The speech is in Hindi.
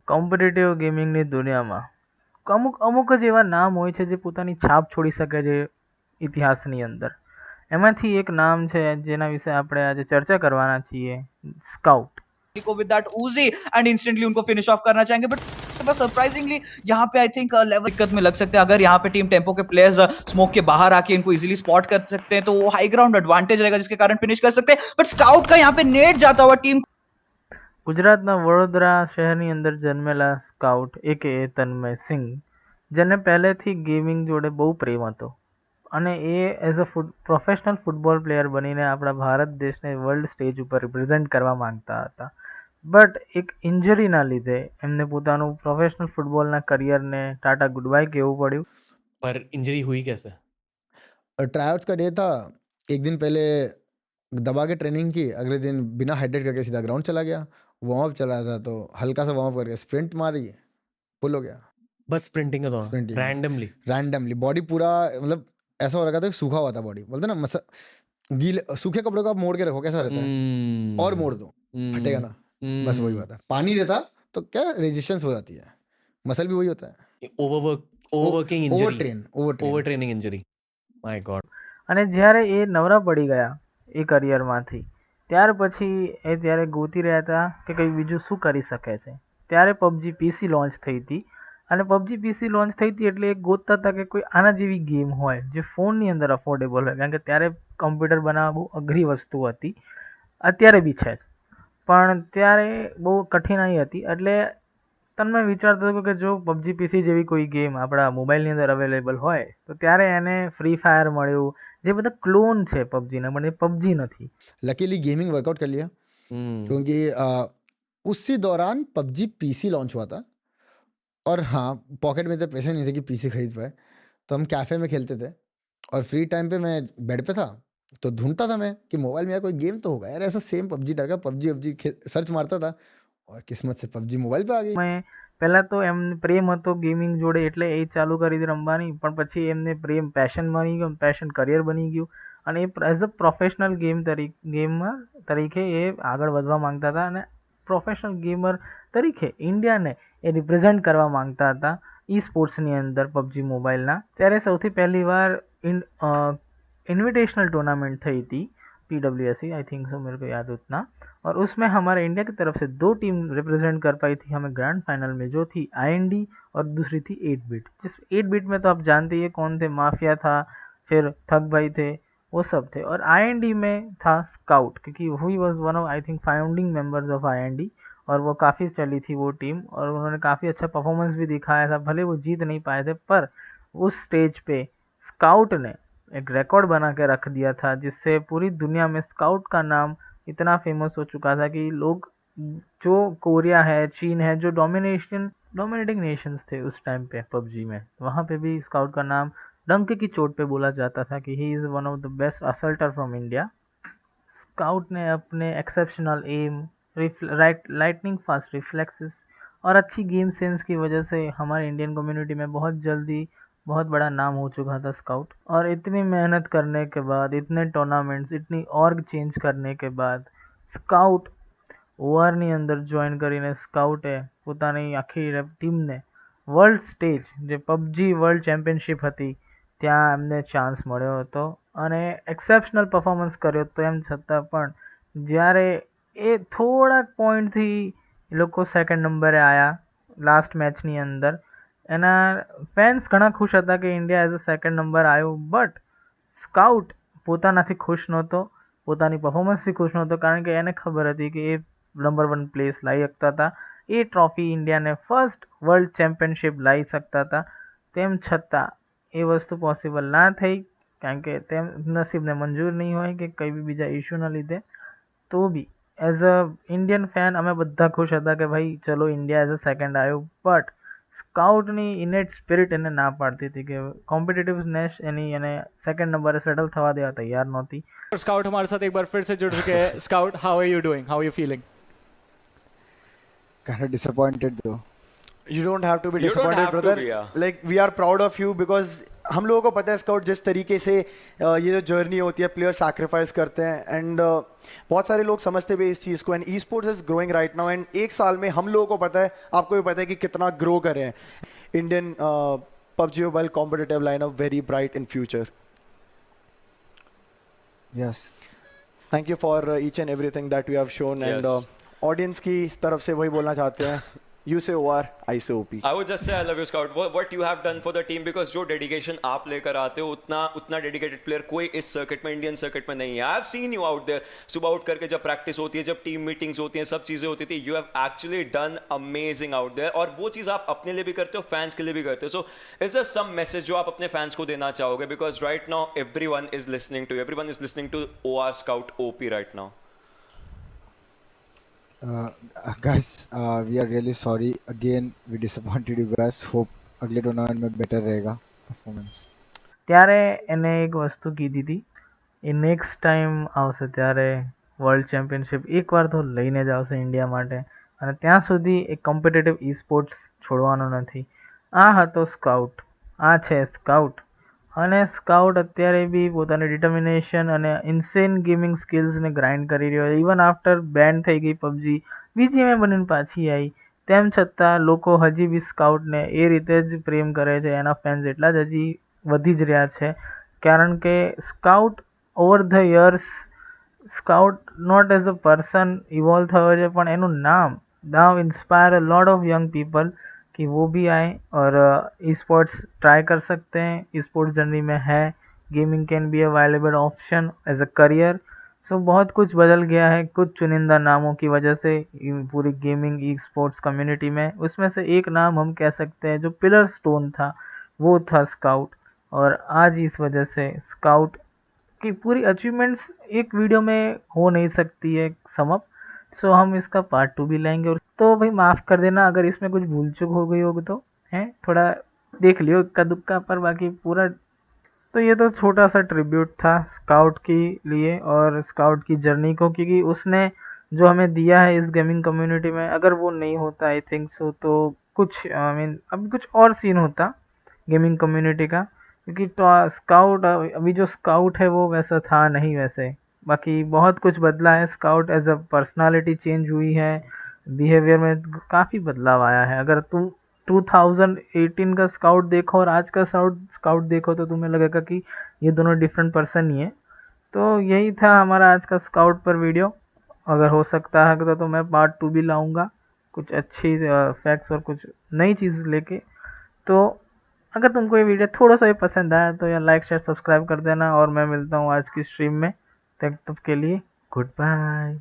કોમ્પિટિટિવ ગેમિંગની દુનિયામાં અમુક જ એવા નામ હોય છે જે પોતાની છાપ છોડી શકે છે ઇતિહાસની અંદર. એમાંથી એક નામ છે જેના વિશે આપણે આજે ચર્ચા કરવાના છીએ, સ્કાઉટ. को with that Uzi and instantly उनको फिनिश ऑफ करना चाहेंगे, बट सरप्राइजिंगली यहाँ पे आई थिंक लेवल दिक्कत में लग सकते हैं. अगर यहाँ पे टीम टेम्पो के प्लेयर्स स्मोक के बाहर आके इनको इजीली स्पॉट कर सकते हैं तो वो हाई ग्राउंड एडवांटेज रहेगा जिसके कारण फिनिश कर सकते हैं. बट स्काउट का यहाँ पे नेट जाता हुआ टीम ગુજરાતના વડોદરા શહેરની અંદર જન્મેલા સ્કાઉટ એકે તન્મય સિંહ, જેને પહેલેથી ગેમિંગ જોડે બહુ પ્રેમ હતો અને એ as a professional football player બનીને આપણા ભારત દેશને વર્લ્ડ સ્ટેજ ઉપર રિપ્રેઝેન્ટ કરવા માંગતા હતા. બટ એક ઇન્જરીના લીધે એમને પોતાનું પ્રોફેશનલ ફૂટબોલના કરિયરને ટાટા ગુડ બાય કહેવું પડ્યું. पर इंजरी हुई कैसे? ट्रायआउट्स का डे था, एक दिन पहले दबा के ट्रेनिंग की, अगले दिन बिना हाइड्रेट करके सीधा ग्राउंड चला गया. वार्म अप चला था तो हल्का सा वार्म अप करके स्प्रिंट मारी, पुल हो गया. बस स्प्रिंटिंग के दौरान Sprinting. रैंडमली बॉडी पूरा मतलब ऐसा हो रखा था कि सूखा हुआ था बॉडी. बोलते ना गीले सूखे कपड़ों को आप मोड़ के रखो, कैसा रहता है, और मोड़ दो फटेगा ना, बस वही हुआ था. पानी रहता तो क्या रेजिस्टेंस हो जाती है, मसल भी वही होता है. Overworking injury, over overtraining injury. My God. અને જ્યારે એ નવરા પડી ગયા એ કરિયરમાંથી, ત્યાર પછી એ ત્યારે ગોતી રહ્યા હતા કે કંઈ બીજું શું કરી શકે છે. ત્યારે પબજી પીસી લોન્ચ થઈ હતી અને પબજી પીસી લોન્ચ થઈ હતી એટલે એ ગોતતા હતા કે કોઈ આના જેવી ગેમ હોય જે ફોનની અંદર અફોર્ડેબલ હોય, કારણ કે ત્યારે કમ્પ્યુટર બનાવવા બહુ અઘરી વસ્તુ હતી, અત્યારે બી છે જ, પણ ત્યારે બહુ કઠિનાઈ હતી. એટલે તન્મય વિચારતો હતો કે જો પબજી પીસી જેવી કોઈ ગેમ આપણા મોબાઈલની અંદર અવેલેબલ હોય તો ત્યારે એને फ्री फायर મળ્યું, જે બધા ક્લોન છે પબજીના, પણ એ પબજી નથી. लकीली गेमिंग वर्कआउट कर लिया क्योंकि उसी दौरान पबजी पीसी लॉन्च हुआ था और हाँ, पॉकेट में इतने पैसे नहीं थे कि पीसी खरीद पाए, तो हम कैफ़े में खेलते थे और फ्री टाइम पे मैं बेड पे था तो ढूंढता था मैं कि मोबाइल में यार कोई गेम तो होगा यार ऐसा सेम पबजी टाइप का. पबजी सर्च मारता था और किस्मत से पबजी मोबाइल पे आ गई. મેં પહેલાં તો એમને પ્રેમ હતો ગેમિંગ જોડે એટલે એ ચાલુ કરી હતી રમવાની, પણ પછી એમને પ્રેમ પેશન બની ગયું, પેશન કરિયર બની ગયું અને એ એઝ અ પ્રોફેશનલ ગેમર તરીકે એ આગળ વધવા માંગતા હતા અને પ્રોફેશનલ ગેમર તરીકે ઇન્ડિયાને એ રિપ્રેઝેન્ટ કરવા માંગતા હતા ई स्पोर्ट्सની અંદર પબજી મોબાઈલના. ત્યારે સૌથી પહેલી વાર इनविटेशनल टूर्नामेंट थी थी PWSC, आई थिंक सो, मेरे को याद उतना, और उसमें हमारे इंडिया की तरफ से 2 टीम रिप्रेजेंट कर पाई थी हमें ग्रैंड फाइनल में, जो थी IND और दूसरी थी 8 बिट. जिस 8 बिट में तो आप जानते ही कौन थे, माफिया था, फिर थक भाई थे, वो सब थे, और IND में था स्काउट, क्योंकि he was one of I think founding members of IND, और वो काफ़ी चली थी वो टीम और उन्होंने काफ़ी अच्छा परफॉर्मेंस भी दिखाया था. भले वो जीत नहीं पाए थे पर उस स्टेज पे स्काउट ने एक रिकॉर्ड बना के रख दिया था, जिससे पूरी दुनिया में स्काउट का नाम इतना फेमस हो चुका था कि लोग, जो कोरिया है, चीन है, जो डोमिनेटिंग नेशंस थे उस टाइम पे पबजी में, वहाँ पे भी स्काउट का नाम डंक की चोट पे बोला जाता था कि he is one of the best assaulter from India. Scout ने अपने exceptional aim, lightning fast reflexes और अच्छी गेम सेंस की वजह से हमारे इंडियन कम्युनिटी में बहुत जल्दी बहुत बड़ा नाम हो चुका था स्काउट. और इतनी मेहनत करने के बाद, इतने टूर्नामेंट्स, इतनी ऑर्ग चेंज करने के बाद સ્કાઉટ ઓઆરની અંદર જોઈન કરીને સ્કાઉટે પોતાની આખી ટીમને વર્લ્ડ સ્ટેજ, જે પબજી વર્લ્ડ ચેમ્પિયનશિપ હતી, ત્યાં એમને ચાન્સ મળ્યો હતો અને એક્સેપ્શનલ પરફોર્મન્સ કર્યો હતો. એમ છતાં પણ જ્યારે એ થોડાક પોઈન્ટથી એ લોકો સેકન્ડ નંબરે આવ્યા લાસ્ટ મેચની અંદર, એના ફેન્સ ઘણા ખુશ હતા કે India as a second number આવ્યો, બટ સ્કાઉટ પોતાનાથી ખુશ નહોતો, પોતાની પરફોર્મન્સથી ખુશ નહોતો, કારણ કે એને ખબર હતી કે એ નંબર 1 પ્લેસ લાવી શકતા હતા, એ ટ્રોફી ઇન્ડિયાને ફર્સ્ટ વર્લ્ડ ચેમ્પિયનશિપ લાવી શકતા હતા. તેમ છતાં એ વસ્તુ પોસિબલ ના થઈ, કારણ કે તેમ નસીબને મંજૂર નહીં હોય કે કંઈ બી બીજા ઇશ્યુના લીધે. તો બી એઝ અ ઇન્ડિયન ફેન અમે બધા ખુશ હતા કે ભાઈ ચલો ઇન્ડિયા એઝ અ સેકન્ડ આવ્યું, બટ સ્કાઉટની ઇનેટ સ્પિરિટ એને ના પાડતી હતી કે કોમ્પિટિટિવનેસ એની એને સેકન્ડ નંબરે સેટલ થવા દેવા તૈયાર નહોતી. स्काउट हमारे साथ एक बार फिर से जुड़ चुके हैं. Scout, how are you doing, how are you feeling? Kind of disappointed though. You don't have to be You don't disappointed, have to brother. be, yeah. Like, we are proud of you because हम लोगों को पता है स्काउट जिस तरीके से ये जो जर्नी होती है प्लेयर सैक्रिफाइस करते हैं एंड बहुत सारे लोग समझते भी इस चीज़ को and e sports is growing right now and एक साल में हम लोगों को पता है, आपको भी पता है कि कितना ग्रो कर रहे हैं Indian PUBG mobile competitive lineup very bright in future. Yes. Thank you for each and everything that you have shown and audience की तरफ से वही बोलना चाहते हैं, यू से OR, I से OP. I would just say I love you, Scout. What you have done for the team, because जो dedication आप लेकर आते हो उतना dedicated player कोई इस circuit में, Indian circuit में नहीं है. I've seen you out there. सुबह उठ करके जब practice होती है, जब team meetings होती हैं, सब चीज़ें होती थी. You have actually done amazing out there. और वो चीज़ आप अपने लिए भी करते हो, fans के लिए भी करते हो. So is there some message जो आप अपने fans को देना चाहोगे? Because right now everyone is listening to you. Everyone is listening to OR Scout OP right now. Guys, we are really sorry. Again, we disappointed you guys. Hope અગલે ટુર્નામેન્ટ में બેટર रहेगा પરફોર્મન્સ. ત્યારે એને એક વસ્તુ કીધી હતી, એ નેક્સ્ટ ટાઈમ આવશે ત્યારે વર્લ્ડ ચેમ્પિયનશિપ એકવાર તો લઈને જ આવશે ઇન્ડિયા માટે, અને ત્યાં સુધી એક કોમ્પિટિટિવ ઈ સ્પોર્ટ્સ છોડવાનો નથી. આ હતો સ્કાઉટ, આ છે સ્કાઉટ, અને સ્કાઉટ અત્યારે બી પોતાની ડિટર્મિનેશન અને ઇન્સેન ગેમિંગ સ્કિલ્સને ગ્રાઇન્ડ કરી રહ્યો છે. ઇવન આફ્ટર બેન થઈ ગઈ પબજી, BGMI બનીને પાછી આવી, તેમ છતાં લોકો હજી બી સ્કાઉટને એ રીતે જ પ્રેમ કરે છે. એના ફેન્સ એટલા જ હજી વધી જ રહ્યા છે, કારણ કે Scout over the years, Scout not as a person evolve થયો છે, પણ એનું નામ now inspire a lot of young people कि वो भी आए और ई स्पोर्ट्स ट्राई कर सकते हैं. ई स्पोर्ट्स जर्नी में है, gaming can be a viable option as a career. So बहुत कुछ बदल गया है कुछ चुनिंदा नामों की वजह से पूरी गेमिंग ई स्पोर्ट्स कम्युनिटी में. उसमें से एक नाम हम कह सकते हैं जो पिलर स्टोन था, वो था स्काउट. और आज इस वजह से स्काउट की पूरी अचीवमेंट्स एक वीडियो में हो नहीं सकती है समअप. सो हम इसका पार्ट 2 भी लाएंगे. और तो भाई माफ़ कर देना अगर इसमें कुछ भूल चूक हो गई होगी, तो है थोड़ा देख लियो इक्का दुक्का, पर बाकी पूरा तो ये तो छोटा सा ट्रिब्यूट था स्काउट के लिए और स्काउट की जर्नी को, क्योंकि उसने जो हमें दिया है इस गेमिंग कम्युनिटी में, अगर वो नहीं होता आई थिंक सो तो कुछ अब कुछ और सीन होता गेमिंग कम्युनिटी का, क्योंकि तो स्काउट अभी जो स्काउट है वो वैसा था नहीं वैसे. बाकी बहुत कुछ बदला है. Scout as a personality change हुई है, बिहेवियर में काफ़ी बदलाव आया है. अगर तुम 2018 का स्काउट देखो और आज का स्काउट देखो तो तुम्हें लगेगा कि ये दोनों डिफरेंट पर्सन ही है. तो यही था हमारा आज का स्काउट पर वीडियो. अगर हो सकता है तो मैं पार्ट 2 भी लाऊंगा कुछ अच्छी फैक्ट्स और कुछ नई चीज़ लेके. तो अगर तुमको ये वीडियो थोड़ा सा भी पसंद आया तो यार लाइक शेयर सब्सक्राइब कर देना. और मैं मिलता हूँ आज की स्ट्रीम में. तब के लिए गुड बाय.